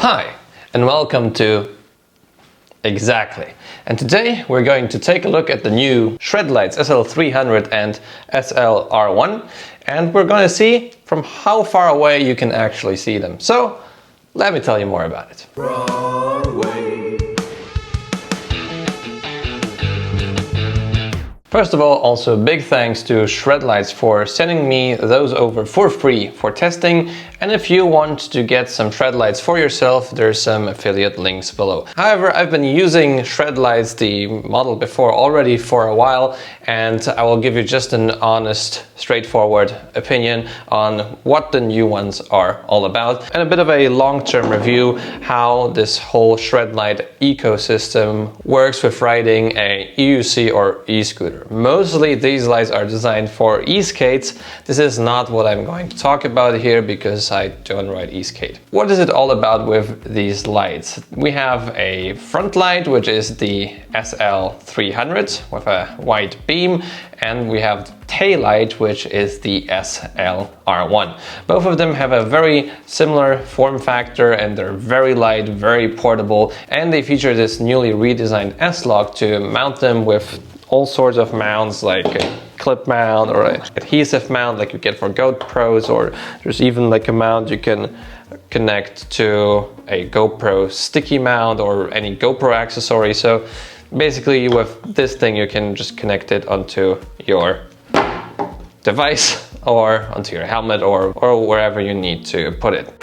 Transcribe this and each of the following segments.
Hi, and welcome to Exactly. And today we're going to take a look at the new Shredlights SL-300 and SL-R1, and we're going to see from how far away you can actually see them. So let me tell you more about it. Wrong way. First of all, also big thanks to Shredlights for sending me those over for free for testing. And if you want to get some Shredlights for yourself, there's some affiliate links below. However, I've been using Shredlights, the model before, already for a while, and I will give you just an honest, straightforward opinion on what the new ones are all about, and a bit of a long-term review how this whole Shredlight ecosystem works with riding a EUC or e-scooter. Mostly these lights are designed for e-skates. This is not what I'm going to talk about here because I don't ride e-skate. What is it all about with these lights? We have a front light, which is the SL-300 with a white beam, and we have the tail light, which is the SL-R1. Both of them have a very similar form factor, and they're very light, very portable, and they feature this newly redesigned S-Lock to mount them with all sorts of mounts, like a clip mount or an adhesive mount like you get for GoPros, or there's even like a mount you can connect to a GoPro sticky mount or any GoPro accessory. So basically with this thing you can just connect it onto your device or onto your helmet or wherever you need to put it.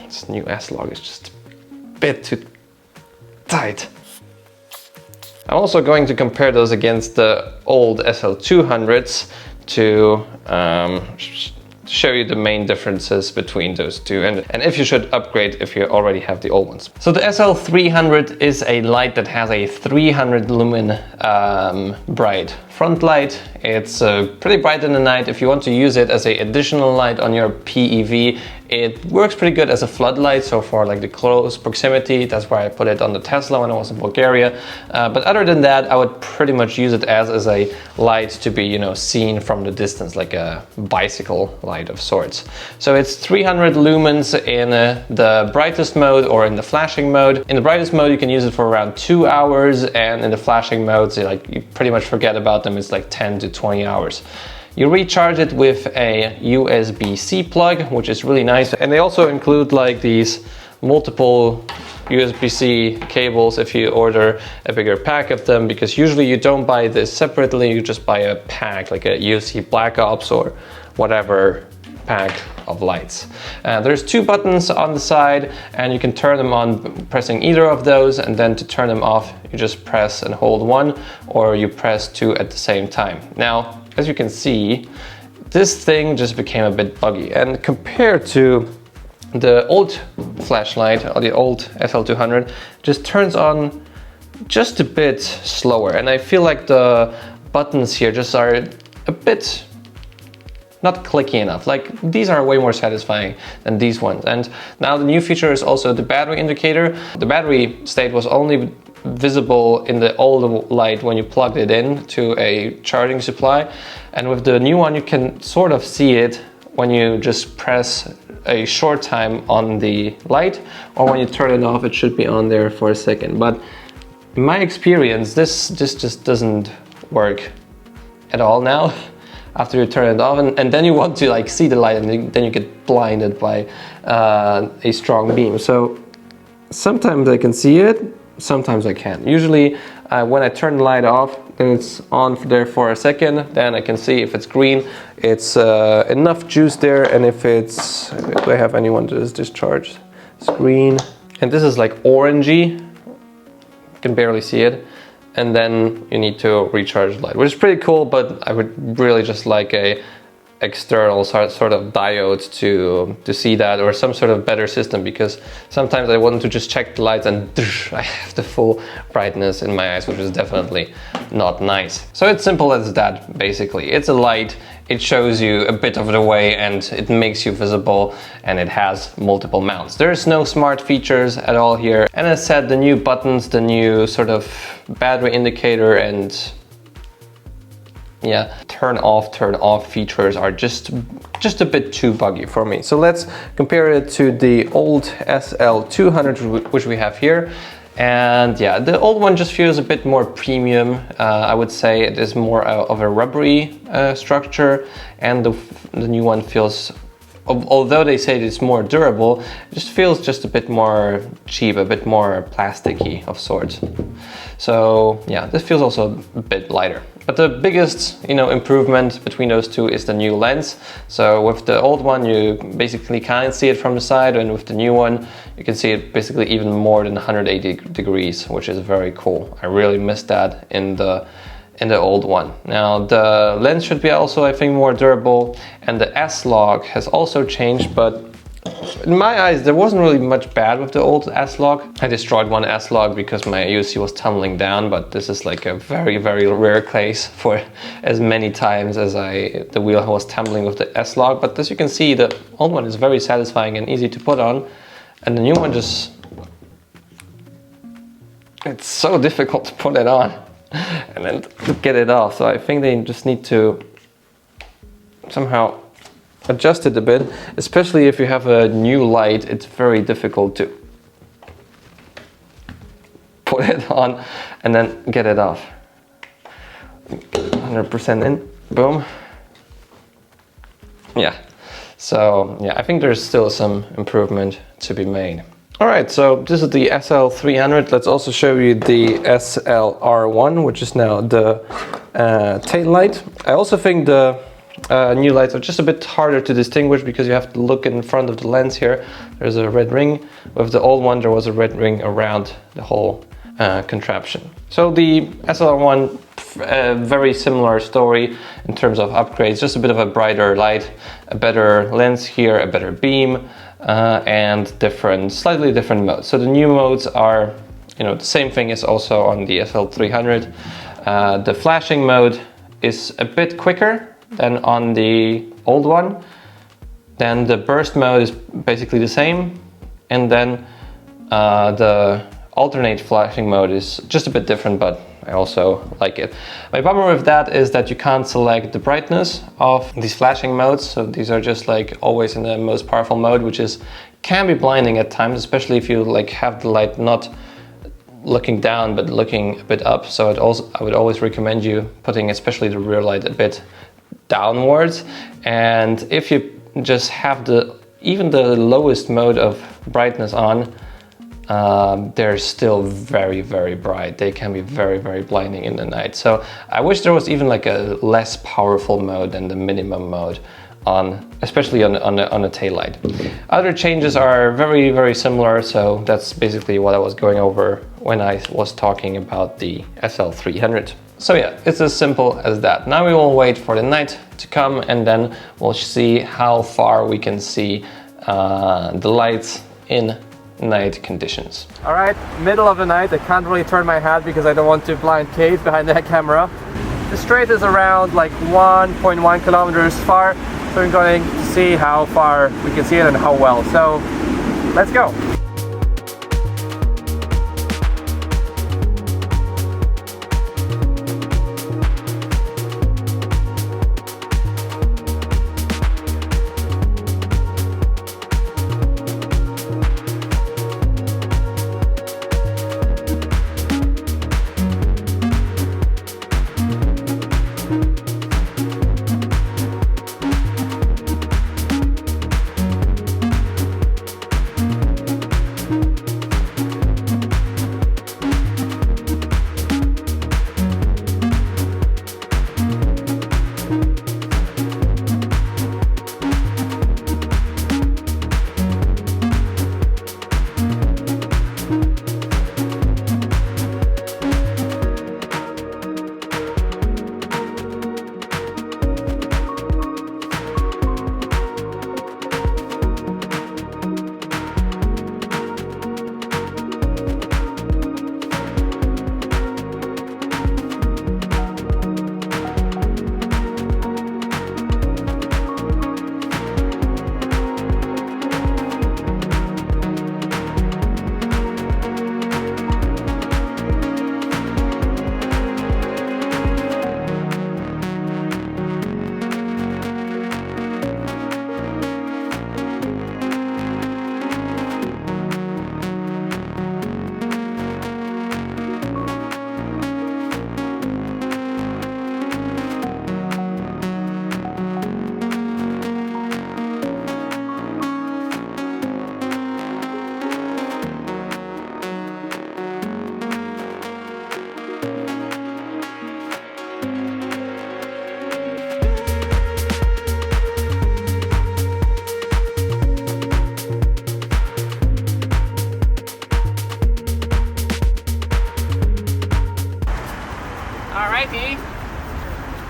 This new S-Lock is just a bit too tight. I'm also going to compare those against the old SL-200s to show you the main differences between those two, and if you should upgrade if you already have the old ones. So the SL-300 is a light that has a 300 lumen bright front light. It's pretty bright in the night. If you want to use it as an additional light on your PEV, it works pretty good as a floodlight. So for like the close proximity, that's where I put it on the Tesla when I was in Bulgaria. But other than that, I would pretty much use it as a light to be, you know, seen from the distance, like a bicycle light of sorts. So it's 300 lumens in the brightest mode or in the flashing mode. In the brightest mode, you can use it for around 2 hours, and in the flashing modes, like you pretty much forget about them. It's like 10 to 20 hours. You recharge it with a USB-C plug, which is really nice. And they also include like these multiple USB-C cables if you order a bigger pack of them, because usually you don't buy this separately, you just buy a pack, like a UFC Black Ops or whatever pack of lights. There's two buttons on the side, and you can turn them on pressing either of those, and then to turn them off you just press and hold one, or you press two at the same time. Now, as you can see, this thing just became a bit buggy, and compared to the old flashlight or the old SL-200, just turns on just a bit slower, and I feel like the buttons here just are a bit not clicky enough. Like, these are way more satisfying than these ones. And now the new feature is also the battery indicator. The battery state was only visible in the old light when you plugged it in to a charging supply, and with the new one you can sort of see it when you just press a short time on the light, or when you turn it off it should be on there for a second. But in my experience this just doesn't work at all now after you turn it off, and then you want to like see the light, and then you get blinded by a strong beam. So sometimes I can see it, sometimes I can't. Usually when I turn the light off and it's on there for a second, then I can see if it's green, it's enough juice there, and if it's, do I have anyone that is discharged? It's green, and this is like orangey, you can barely see it, and then you need to recharge the light, which is pretty cool, but I would really just like a external sort of diode to see that, or some sort of better system, because sometimes I want to just check the lights and I have the full brightness in my eyes, which is definitely not nice. So it's simple as that, basically. It's a light, it shows you a bit of the way, and it makes you visible, and it has multiple mounts. There's no smart features at all here, and as said, the new buttons, the new sort of battery indicator, and yeah, turn off features are just a bit too buggy for me. So let's compare it to the old SL-200 which we have here. And yeah, the old one just feels a bit more premium. I would say it is more of a rubbery structure, and the new one feels, although they say it's more durable, it just feels just a bit more cheap, a bit more plasticky of sorts. So yeah, this feels also a bit lighter. But the biggest, improvement between those two is the new lens. So with the old one, you basically can't see it from the side, and with the new one, you can see it basically even more than 180 degrees, which is very cool. I really missed that in the old one. Now the lens should be also, I think, more durable, and the S-Log has also changed, but in my eyes there wasn't really much bad with the old S-Log. I destroyed one S-Log because my UC was tumbling down, but this is like a very, very rare case for as many times as the wheel was tumbling with the S-Log. But as you can see, the old one is very satisfying and easy to put on, and the new one just, it's so difficult to put it on and then to get it off. So I think they just need to somehow adjust it a bit, especially if you have a new light. It's very difficult to put it on and then get it off. 100% in, boom. Yeah, so yeah, I think there's still some improvement to be made. All right, so this is the SL-300. Let's also show you the SL-R1, which is now the tail light. I also think the new lights are just a bit harder to distinguish because you have to look in front of the lens here. There's a red ring. With the old one, there was a red ring around the whole contraption. So the SL-R1, very similar story in terms of upgrades, just a bit of a brighter light, a better lens here, a better beam, and slightly different modes. So the new modes are, the same thing as also on the SL-300. The flashing mode is a bit quicker than on the old one. Then the burst mode is basically the same, and then the alternate flashing mode is just a bit different, but I also like it. My bummer with that is that you can't select the brightness of these flashing modes, so these are just like always in the most powerful mode, which can be blinding at times, especially if you have the light not looking down but looking a bit up. So I would always recommend you putting especially the rear light a bit downwards, and if you just have even the lowest mode of brightness on, they're still very, very bright. They can be very, very blinding in the night. So I wish there was even like a less powerful mode than the minimum mode especially on the tail light. Other changes are very, very similar, so that's basically what I was going over when I was talking about the SL-300. So yeah, it's as simple as that. Now we will wait for the night to come, and then we'll see how far we can see the lights in night conditions. All right, middle of the night. I can't really turn my head because I don't want to blind Kate behind that camera. The strait is around like 1.1 kilometers far, so we're going to see how far we can see it and how well. So let's go.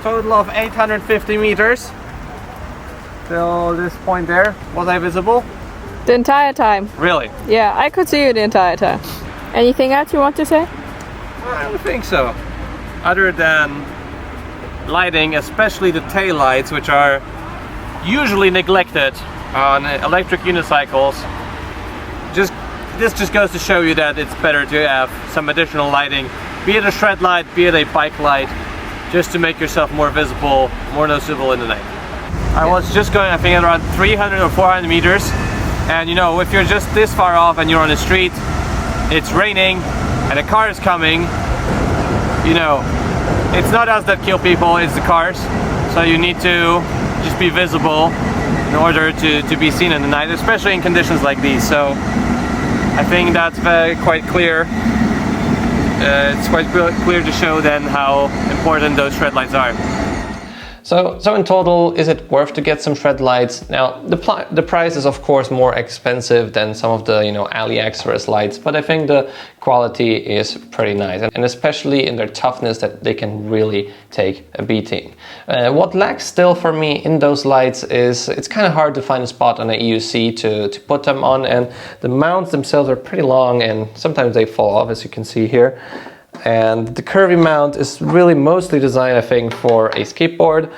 total of 850 meters. Till this point there. Was I visible? The entire time. Really? Yeah, I could see you the entire time. Anything else you want to say? I don't think so. Other than lighting, especially the taillights, which are usually neglected on electric unicycles. This just goes to show you that it's better to have some additional lighting, be it a shred light, be it a bike light, just to make yourself more visible, more noticeable in the night. I was just going, I think, around 300 or 400 meters, and you know, if you're just this far off and you're on the street, it's raining, and a car is coming, you know, it's not us that kill people, it's the cars. So you need to just be visible in order to be seen in the night, especially in conditions like these. So I think that's quite clear. It's quite clear to show then how important those shred lights are. So in total, is it worth to get some shred lights? Now, the price is of course more expensive than some of the, you know, AliExpress lights, but I think the quality is pretty nice, and especially in their toughness, that they can really take a beating. What lacks still for me in those lights is it's kind of hard to find a spot on an EUC to put them on, and the mounts themselves are pretty long and sometimes they fall off, as you can see here. And the curvy mount is really mostly designed, I think, for a skateboard.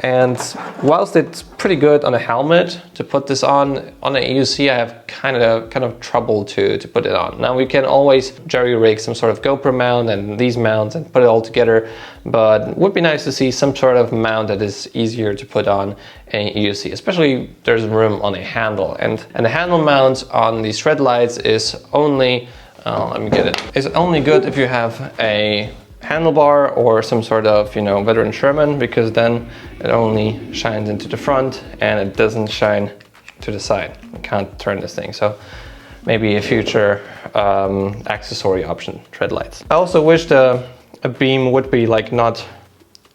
And whilst it's pretty good on a helmet to put this on an EUC, I have kind of trouble to put it on. Now we can always jerry rig some sort of GoPro mount and these mounts and put it all together, but it would be nice to see some sort of mount that is easier to put on an EUC, especially if there's room on a handle. And the handle mount on these shred lights is only let me get it. It's only good if you have a handlebar or some sort of, you know, veteran Sherman, because then it only shines into the front and it doesn't shine to the side. You can't turn this thing. So maybe a future accessory option, tread lights. I also wish a beam would be like not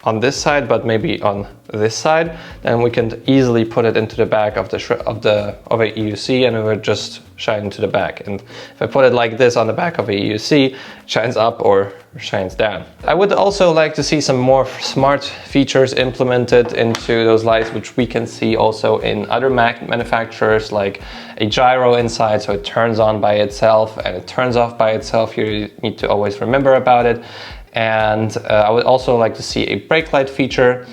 on this side, but maybe on this side. Then we can easily put it into the back of a EUC, and it would just shine into the back. And if I put it like this on the back of a EUC, it shines up or shines down. I would also like to see some more smart features implemented into those lights, which we can see also in other manufacturers, like a gyro inside, so it turns on by itself and it turns off by itself. You need to always remember about it. And I would also like to see a brake light feature.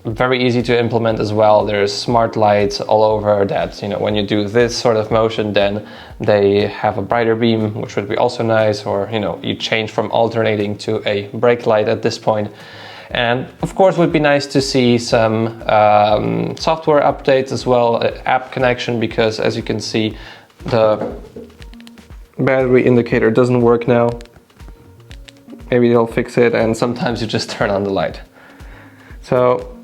Very easy to implement as well. There's smart lights all over that, you know, when you do this sort of motion, then they have a brighter beam, which would be also nice. Or, you know, you change from alternating to a brake light at this point. And of course, it would be nice to see some software updates as well, app connection, because as you can see, the battery indicator doesn't work now. Maybe they'll fix it, and sometimes you just turn on the light. So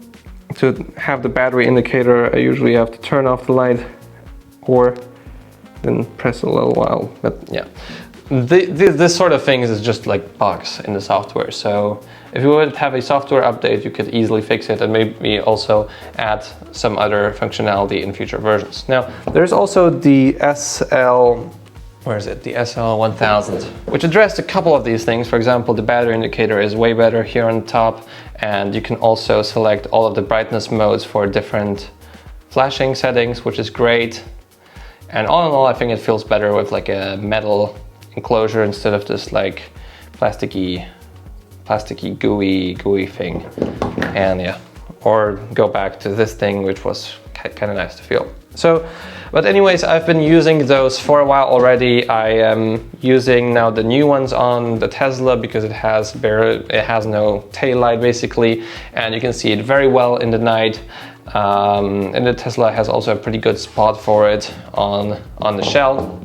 to have the battery indicator, I usually have to turn off the light or then press a little while. But yeah, this sort of things is just like bugs in the software. So if you would have a software update, you could easily fix it and maybe also add some other functionality in future versions. Now, there's also the the SL-1000, which addressed a couple of these things. For example, the battery indicator is way better here on top, and you can also select all of the brightness modes for different flashing settings, which is great. And all in all, I think it feels better with like a metal enclosure instead of this like plasticky gooey thing. And yeah, or go back to this thing, which was kind of nice to feel. So, but anyways, I've been using those for a while already. I am using now the new ones on the Tesla because it has no tail light basically, and you can see it very well in the night. And the Tesla has also a pretty good spot for it on the shell.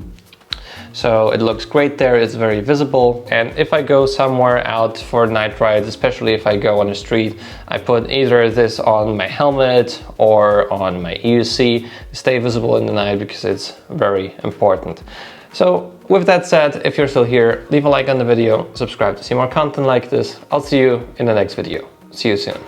So it looks great there, it's very visible. And if I go somewhere out for night rides, especially if I go on the street, I put either this on my helmet or on my EUC to stay visible in the night, because it's very important. So with that said, if you're still here, leave a like on the video, subscribe to see more content like this. I'll see you in the next video. See you soon.